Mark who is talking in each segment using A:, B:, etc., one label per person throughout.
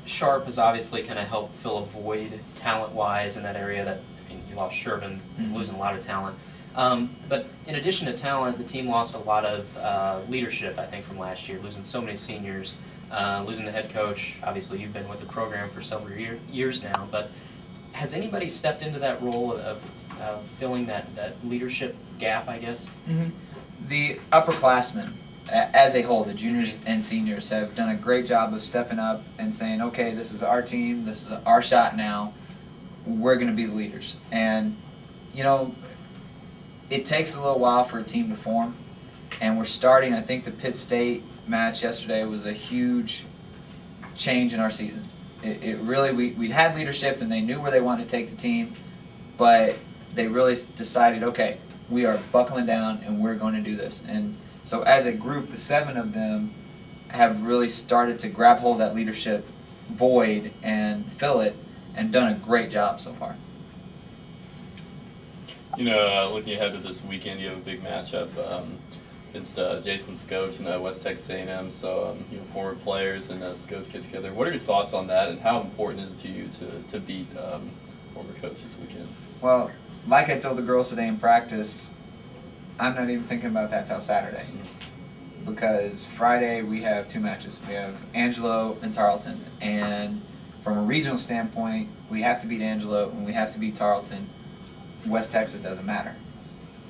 A: Sharp has obviously kind of helped fill a void talent-wise in that area. That, I mean, you lost Sherman, losing a lot of talent. But in addition to talent, the team lost a lot of leadership, I think, from last year, losing so many seniors, losing the head coach. Obviously, you've been with the program for several years now, but has anybody stepped into that role of filling that leadership gap, I guess?
B: Mm-hmm. The upperclassmen, as a whole, the juniors and seniors, have done a great job of stepping up and saying, okay, this is our team, this is our shot now, we're going to be the leaders. And, you know, it takes a little while for a team to form, and we're starting. I think the Pitt State match yesterday was a huge change in our season. It really, we had leadership and they knew where they wanted to take the team, but they really decided, okay, we are buckling down and we're going to do this. And so as a group, the 7 of them have really started to grab hold of that leadership void and fill it, and done a great job so far.
C: You know, looking ahead to this weekend, you have a big matchup. It's Jason Scoach and West Texas A&M, so you know, former players and Scoach get together. What are your thoughts on that, and how important is it to you to beat former coach this weekend?
B: Well, like I told the girls today in practice, I'm not even thinking about that till Saturday. Because Friday we have 2 matches. We have Angelo and Tarleton, and from a regional standpoint, we have to beat Angelo and we have to beat Tarleton. West Texas doesn't matter.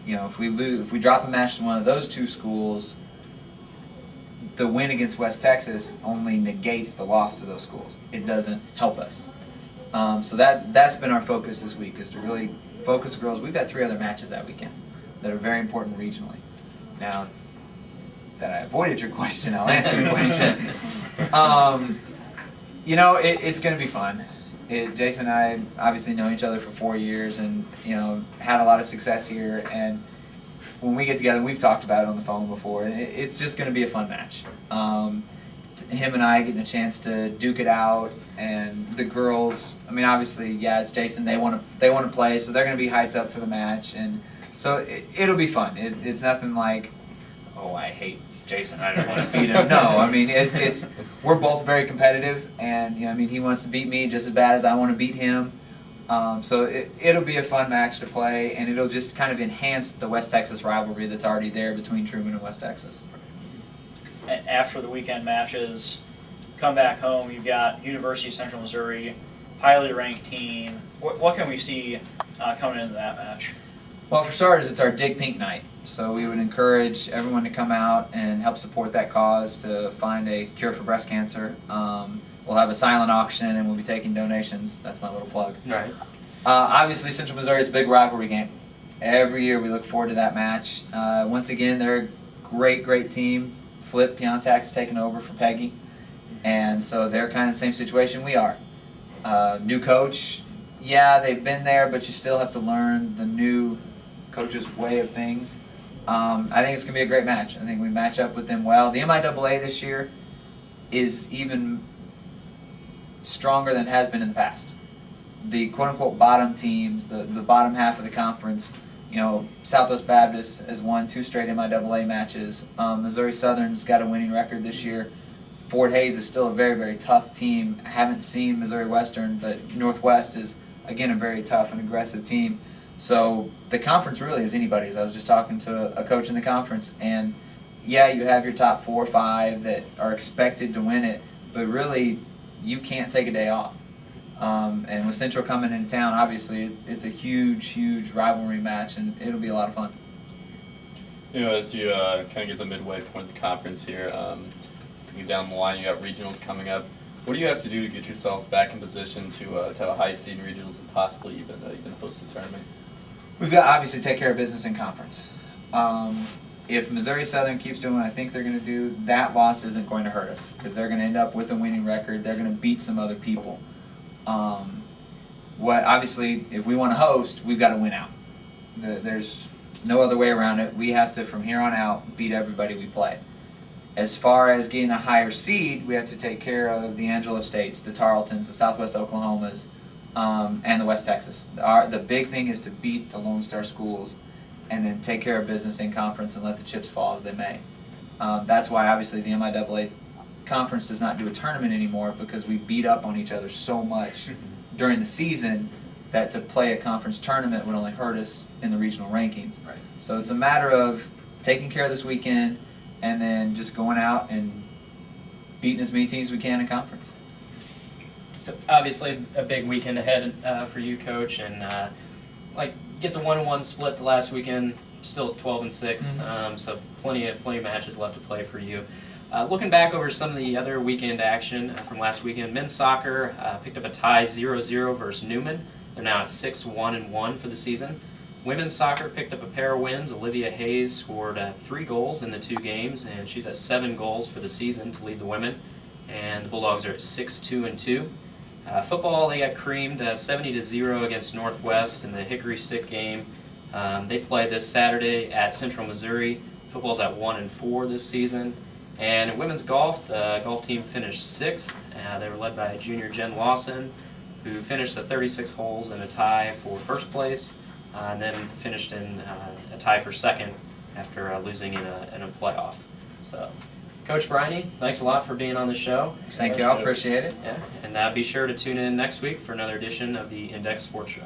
B: You know, if we drop a match to one of those 2 schools, the win against West Texas only negates the loss to those schools. It doesn't help us. So that's been our focus this week, is to really focus the girls. We've got 3 other matches that weekend that are very important regionally. Now that I avoided your question, I'll answer your question. You know, it's going to be fun. Jason and I obviously know each other for 4 years, and you know, had a lot of success here. And when we get together, we've talked about it on the phone before. And it's just going to be a fun match. Him and I getting a chance to duke it out, and the girls. I mean, obviously, yeah, it's Jason. They want to play, so they're going to be hyped up for the match, and so it'll be fun. It's nothing like, oh, I hate Jason, I don't want to beat him. No, I mean, it's we're both very competitive, and you know, I mean, he wants to beat me just as bad as I want to beat him. So it'll be a fun match to play, and it'll just kind of enhance the West Texas rivalry that's already there between Truman and West Texas.
D: After the weekend matches, come back home, you've got University of Central Missouri, highly ranked team. What can we see coming into that match?
B: Well, for starters, it's our Dig Pink night. So we would encourage everyone to come out and help support that cause to find a cure for breast cancer. We'll have a silent auction, and we'll be taking donations. That's my little plug.
A: Right.
B: Obviously, Central Missouri is a big rivalry game. Every year we look forward to that match. Once again, they're a great team. Flip Piontek's taken over for Peggy. And so they're kind of the same situation we are. New coach, yeah, they've been there, but you still have to learn the new coach's way of things. I think it's going to be a great match. I think we match up with them well. The MIAA this year is even stronger than it has been in the past. The quote-unquote bottom teams, the bottom half of the conference, you know, Southwest Baptist has won 2 straight MIAA matches. Missouri Southern's got a winning record this year. Fort Hays is still a very tough team. I haven't seen Missouri Western, but Northwest is, again, a very tough and aggressive team. So the conference really is anybody's. I was just talking to a coach in the conference, and yeah, you have your top 4 or 5 that are expected to win it, but really you can't take a day off. And with Central coming into town, obviously it's a huge rivalry match, and it'll be a lot of fun.
C: You know, as you kind of get the midway point of the conference here, thinking down the line, you got regionals coming up. What do you have to do to get yourselves back in position to have a high seed in regionals and possibly even host the tournament?
B: We've got to obviously take care of business in conference. If Missouri Southern keeps doing what I think they're going to do, that loss isn't going to hurt us because they're going to end up with a winning record. They're going to beat some other people. Obviously, if we want to host, we've got to win out. There's no other way around it. We have to, from here on out, beat everybody we play. As far as getting a higher seed, we have to take care of the Angelo States, the Tarletons, the Southwest Oklahomas, and the West Texas. The big thing is to beat the Lone Star schools and then take care of business in conference and let the chips fall as they may. That's why, obviously, the MIAA conference does not do a tournament anymore because we beat up on each other so much during the season that to play a conference tournament would only hurt us in the regional rankings.
A: Right.
B: So it's a matter of taking care of this weekend and then just going out and beating as many teams as we can in conference.
A: So obviously a big weekend ahead for you, Coach, and get the 1-1 split the last weekend, still 12-6, so plenty of matches left to play for you. Looking back over some of the other weekend action from last weekend, men's soccer picked up a tie 0-0 versus Newman. They're now at 6-1-1 for the season. Women's soccer picked up a pair of wins. Olivia Hayes scored 3 goals in the 2 games, and she's at 7 goals for the season to lead the women. And the Bulldogs are at 6-2-2. Football, they got creamed 70-0 against Northwest in the Hickory Stick game. They play this Saturday at Central Missouri. Football's at 1-4 this season. And in women's golf, the golf team finished 6th. They were led by junior Jen Lawson, who finished the 36 holes in a tie for first place, and then finished in a tie for second after losing in a playoff. So, Coach Briney, thanks a lot for being on the show.
B: Thank you, I appreciate it.
A: Yeah, and be sure to tune in next week for another edition of the Index Sports Show.